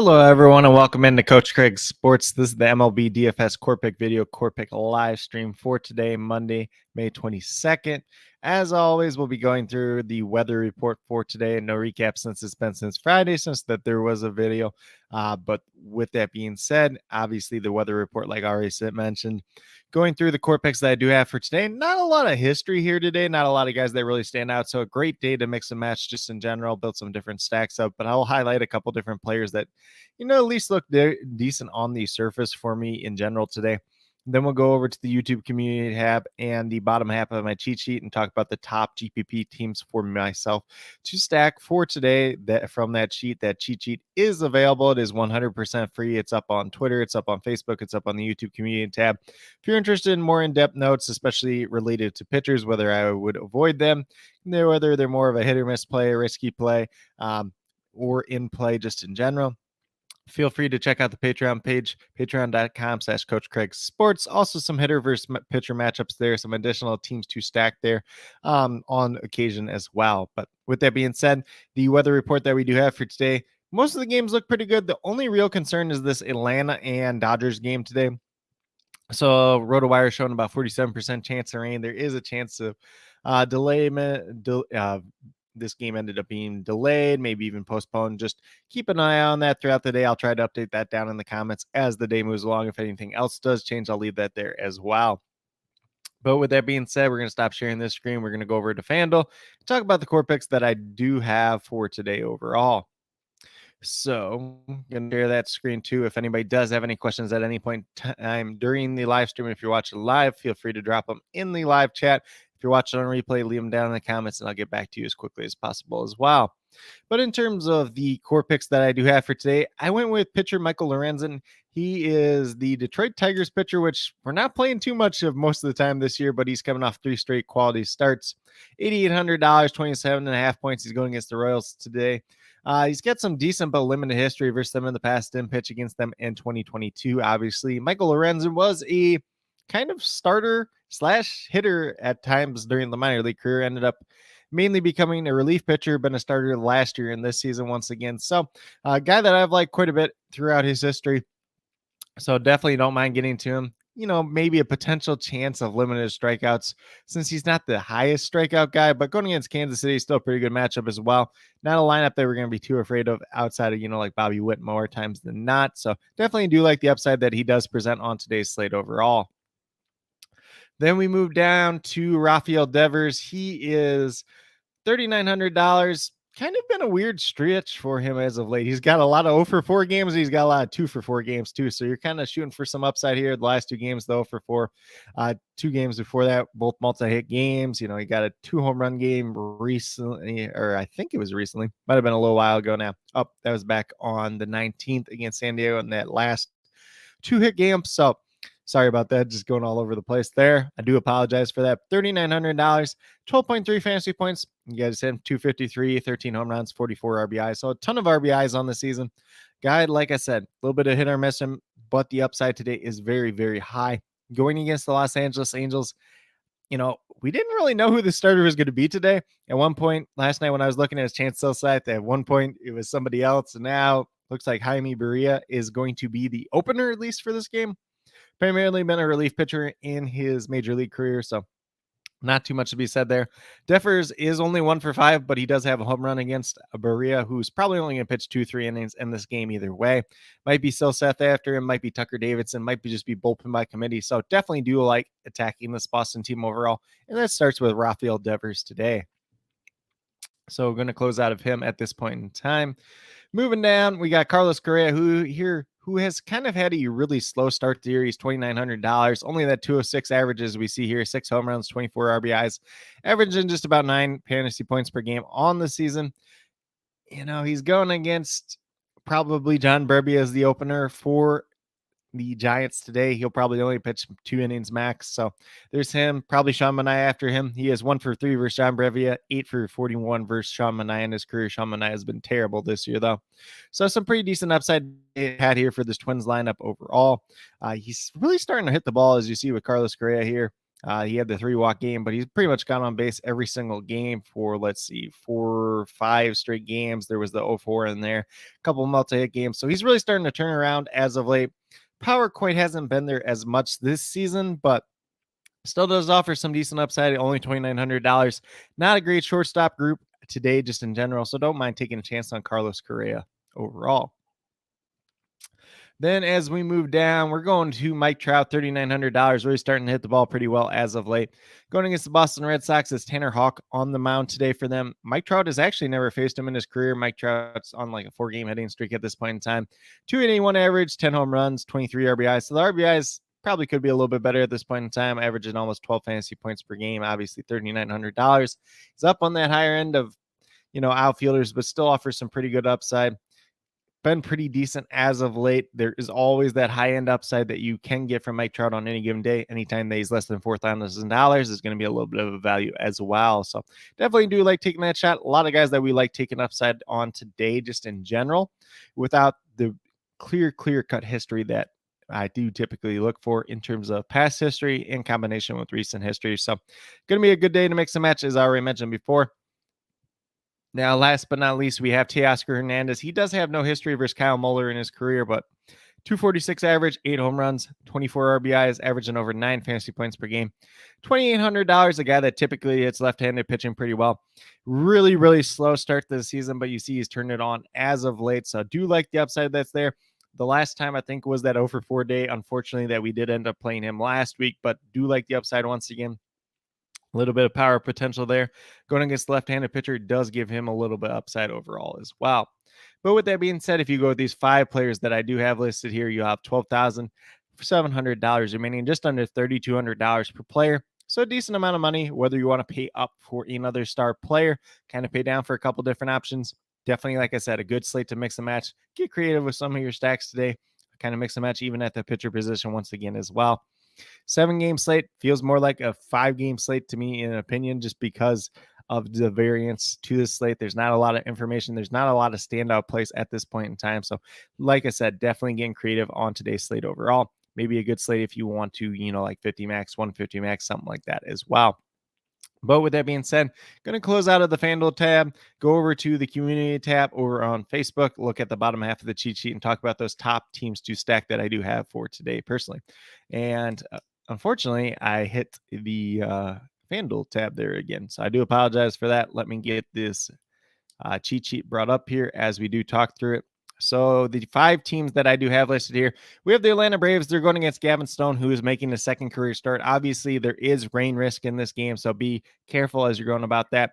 Hello, everyone, and welcome into Coach Craig's Sports. This is the MLB DFS Core Pick video Core Pick live stream for today, Monday, May 22nd. As always, we'll be going through the weather report for today. No recap since it's been since Friday, since that there was a video. But with that being said, obviously the weather report, like I already mentioned, going through the core picks that I do have for today. Not a lot of history here today. Not a lot of guys that really stand out. So a great day to mix and match just in general, build some different stacks up. But I'll highlight a couple different players that, at least look decent on the surface for me in general today. Then we'll go over to the YouTube community tab and the bottom half of my cheat sheet and talk about the top GPP teams for myself to stack for today. That from that cheat sheet is available. It is 100% free. It's up on Twitter. It's up on Facebook. It's up on the YouTube community tab. If you're interested in more in-depth notes, especially related to pitchers, whether I would avoid them, whether they're more of a hit or miss play, a risky play, or in play just in general, feel free to check out the Patreon page, patreon.com/Coach Craig Sports. Also some hitter versus pitcher matchups there, some additional teams to stack there on occasion as well. But with that being said, the weather report that we do have for today, most of the games look pretty good. The only real concern is this Atlanta and Dodgers game today. So RotoWire showing about 47% chance of rain. There is a chance of delay. This game ended up being delayed, maybe even postponed. Just keep an eye on that throughout the day. I'll try to update that down in the comments as the day moves along. If anything else does change, I'll leave that there as well. But with that being said, we're going to stop sharing this screen. We're going to go over to FanDuel, talk about the core picks that I do have for today overall. So I'm going to share that screen too. If anybody does have any questions at any point in time during the live stream, if you're watching live, feel free to drop them in the live chat. If you're watching on replay, leave them down in the comments and I'll get back to you as quickly as possible as well. But in terms of the core picks that I do have for today, I went with pitcher Michael Lorenzen. He is the Detroit Tigers pitcher, which we're not playing too much of most of the time this year, but he's coming off 3 straight quality starts. $8,800, 27.5 points. He's going against the Royals today. He's got some decent but limited history versus them in the past. Didn't pitch against them in 2022. Obviously, Michael Lorenzen was a kind of starter / hitter at times during the minor league career. Ended up mainly becoming a relief pitcher, been a starter last year and this season once again. So a guy that I've liked quite a bit throughout his history. So definitely don't mind getting to him. Maybe a potential chance of limited strikeouts since he's not the highest strikeout guy, but going against Kansas City is still a pretty good matchup as well. Not a lineup that we're going to be too afraid of outside of, like Bobby Witt more times than not. So definitely do like the upside that he does present on today's slate overall. Then we move down to Rafael Devers. He is $3,900. Kind of been a weird stretch for him as of late. He's got a lot of 0 for 4 games. He's got a lot of 2 for 4 games too. So you're kind of shooting for some upside here. The last 2 games, though, 0 for 4. 2 games before that, both multi-hit games. He got a 2 home run game recently, or I think it was recently. Might have been a little while ago now. That was back on the 19th against San Diego in that last 2-hit game. So sorry about that. Just going all over the place there. I do apologize for that. $3,900, 12.3 fantasy points. You guys hit him 253, 13 home runs, 44 RBIs. So a ton of RBIs on the season. Guy, like I said, a little bit of hit or miss him, but the upside today is very, very high. Going against the Los Angeles Angels, we didn't really know who the starter was going to be today. At one point last night when I was looking at his chance sell site, at one point it was somebody else. And now looks like Jaime Barria is going to be the opener, at least for this game. Primarily been a relief pitcher in his major league career, so not too much to be said there. Devers is only 1 for 5, but he does have a home run against a Barria, who's probably only going to pitch 2-3 innings in this game either way. Might be Seth after him, might be Tucker Davidson, might be just be bullpen by committee. So definitely do like attacking this Boston team overall, and that starts with Rafael Devers today. So we're going to close out of him at this point in time. Moving down, we got Carlos Correa, who has kind of had a really slow start to the year. He's $2,900. Only that 206 averages we see here. 6 home runs, 24 RBIs, averaging just about 9 fantasy points per game on the season. He's going against probably John Brebbia as the opener for the Giants today. He'll probably only pitch 2 innings max. So there's him, probably Sean Manaea after him. He is 1 for 3 versus John Brebbia, 8 for 41 versus Sean Manaea in his career. Sean Manaea has been terrible this year, though. So some pretty decent upside had here for this Twins lineup overall. He's really starting to hit the ball, as you see with Carlos Correa here. He had the 3-walk game, but he's pretty much got on base every single game for, 4-5 straight games. There was the 0-4 in there, a couple of multi-hit games. So he's really starting to turn around as of late. Power quite hasn't been there as much this season, but still does offer some decent upside at only $2,900. Not a great shortstop group today, just in general. So don't mind taking a chance on Carlos Correa overall. Then as we move down, we're going to Mike Trout, $3,900. Really starting to hit the ball pretty well as of late. Going against the Boston Red Sox is Tanner Houck on the mound today for them. Mike Trout has actually never faced him in his career. Mike Trout's on like a 4-game hitting streak at this point in time. 281 average, 10 home runs, 23 RBIs. So the RBIs probably could be a little bit better at this point in time, averaging almost 12 fantasy points per game. Obviously, $3,900. He's up on that higher end of, outfielders, but still offers some pretty good upside. Been pretty decent as of late. There is always that high end upside that you can get from Mike Trout on any given day. Anytime that he's less than $4,000 is going to be a little bit of a value as well. So definitely do like taking that shot. A lot of guys that we like taking upside on today, just in general, without the clear cut history that I do typically look for in terms of past history in combination with recent history. So going to be a good day to make some matches, as I already mentioned before. Now, last but not least, we have Teoscar Hernandez. He does have no history versus Kyle Muller in his career, but 246 average, 8 home runs, 24 RBIs, averaging over 9 fantasy points per game. $2,800, a guy that typically hits left-handed pitching pretty well. Really slow start to the season, but you see he's turned it on as of late. So I do like the upside that's there. The last time I think was that 0-4 day, unfortunately, that we did end up playing him last week, but do like the upside once again. A little bit of power potential there. Going against the left-handed pitcher does give him a little bit upside overall as well. But with that being said, if you go with these 5 players that I do have listed here, you have $12,700 remaining, just under $3,200 per player. So a decent amount of money, whether you want to pay up for another star player, kind of pay down for a couple different options. Definitely, like I said, a good slate to mix and match. Get creative with some of your stacks today. Kind of mix and match even at the pitcher position once again as well. 7-game slate feels more like a 5-game slate to me, in an opinion, just because of the variance to this slate. There's not a lot of information. There's not a lot of standout plays at this point in time. So, like I said, definitely getting creative on today's slate overall. Maybe a good slate if you want to, like 50 max, 150 max, something like that as well. But with that being said, going to close out of the FanDuel tab, go over to the community tab over on Facebook, look at the bottom half of the cheat sheet and talk about those top teams to stack that I do have for today personally. And unfortunately, I hit the FanDuel tab there again. So I do apologize for that. Let me get this cheat sheet brought up here as we do talk through it. So the 5 teams that I do have listed here, we have the Atlanta Braves. They're going against Gavin Stone, who is making a second career start. Obviously, there is rain risk in this game, so be careful as you're going about that.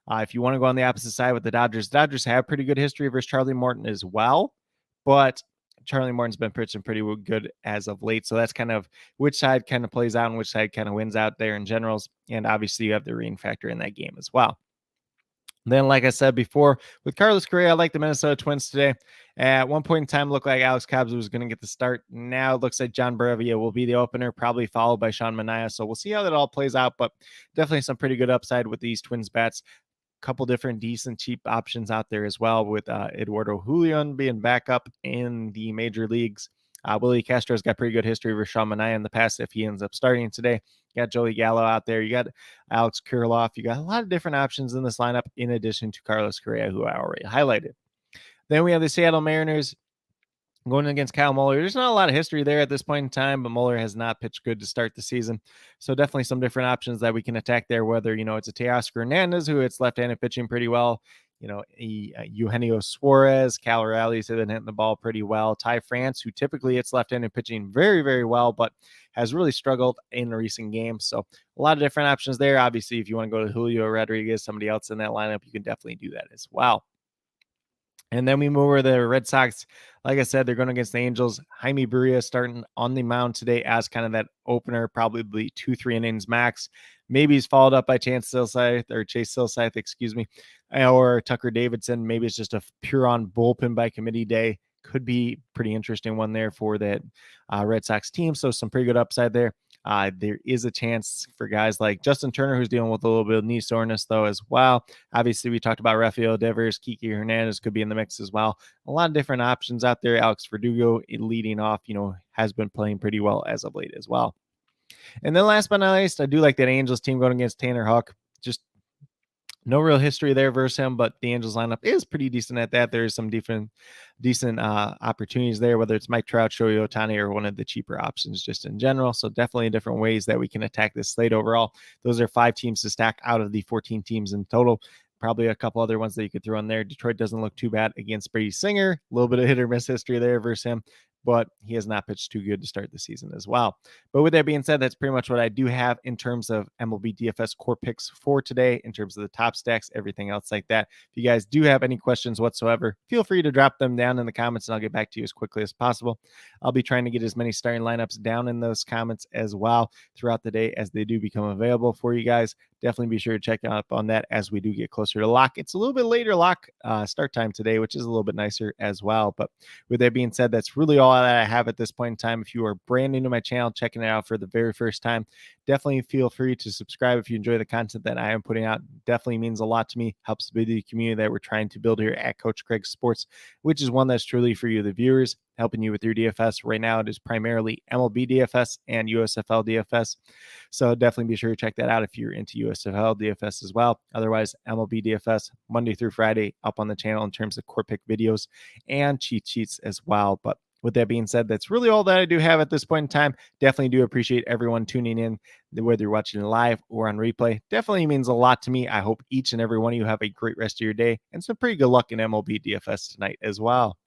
If you want to go on the opposite side with the Dodgers have pretty good history versus Charlie Morton as well, but Charlie Morton's been pitching pretty good as of late. So that's kind of which side kind of plays out and which side kind of wins out there in generals. And obviously, you have the rain factor in that game as well. Then, like I said before, with Carlos Correa, I like the Minnesota Twins today. At one point in time, looked like Alex Cobbs was going to get the start. Now it looks like John Barrevia will be the opener, probably followed by Sean Manaea. So we'll see how that all plays out, but definitely some pretty good upside with these Twins bats. Couple different decent cheap options out there as well, with Eduardo Julian being back up in the major leagues. Willie Castro's got pretty good history with Sean Manaea in the past if he ends up starting today. You got Joey Gallo out there. You got Alex Kirilloff. You got a lot of different options in this lineup in addition to Carlos Correa, who I already highlighted. Then we have the Seattle Mariners going against Kyle Muller. There's not a lot of history there at this point in time, but Muller has not pitched good to start the season. So definitely some different options that we can attack there, whether, it's a Teoscar Hernandez, who hits left-handed pitching pretty well. Eugenio Suarez, Cal Rallies have been hitting the ball pretty well. Ty France, who typically hits left-handed pitching very, very well, but has really struggled in recent games. So a lot of different options there. Obviously, if you want to go to Julio Rodriguez, somebody else in that lineup, you can definitely do that as well. And then we move over to the Red Sox. Like I said, they're going against the Angels. Jaime Barria starting on the mound today as kind of that opener, probably 2-3 innings max. Maybe he's followed up by Chase Silseth, or Tucker Davidson. Maybe it's just a pure on bullpen by committee day. Could be pretty interesting one there for that Red Sox team. So some pretty good upside there. There is a chance for guys like Justin Turner, who's dealing with a little bit of knee soreness, though, as well. Obviously, we talked about Rafael Devers. Kiki Hernandez could be in the mix as well. A lot of different options out there. Alex Verdugo leading off, has been playing pretty well as of late as well. And then last but not least, I do like that Angels team going against Tanner Houck. Just no real history there versus him, but the Angels lineup is pretty decent at that. There's some decent opportunities there, whether it's Mike Trout, Shohei Ohtani, or one of the cheaper options just in general. So definitely different ways that we can attack this slate overall. Those are 5 teams to stack out of the 14 teams in total. Probably a couple other ones that you could throw in there. Detroit doesn't look too bad against Brady Singer. A little bit of hit or miss history there versus him, but he has not pitched too good to start the season as well. But with that being said, that's pretty much what I do have in terms of MLB DFS core picks for today, in terms of the top stacks, everything else like that. If you guys do have any questions whatsoever, feel free to drop them down in the comments and I'll get back to you as quickly as possible. I'll be trying to get as many starting lineups down in those comments as well throughout the day as they do become available for you guys. Definitely be sure to check up on that as we do get closer to lock. It's a little bit later lock start time today, which is a little bit nicer as well. But with that being said, that's really all that I have at this point in time. If you are brand new to my channel, checking it out for the very first time, definitely feel free to subscribe if you enjoy the content that I am putting out. Definitely means a lot to me, helps build the community that we're trying to build here at Coach Craig Sports, which is one that's truly for you, the viewers, helping you with your DFS. Right now, it is primarily MLB DFS and USFL DFS. So definitely be sure to check that out if you're into USFL DFS as well. Otherwise, MLB DFS Monday through Friday up on the channel in terms of core pick videos and cheat sheets as well. But with that being said, that's really all that I do have at this point in time. Definitely do appreciate everyone tuning in, whether you're watching live or on replay. Definitely means a lot to me. I hope each and every one of you have a great rest of your day and some pretty good luck in MLB DFS tonight as well.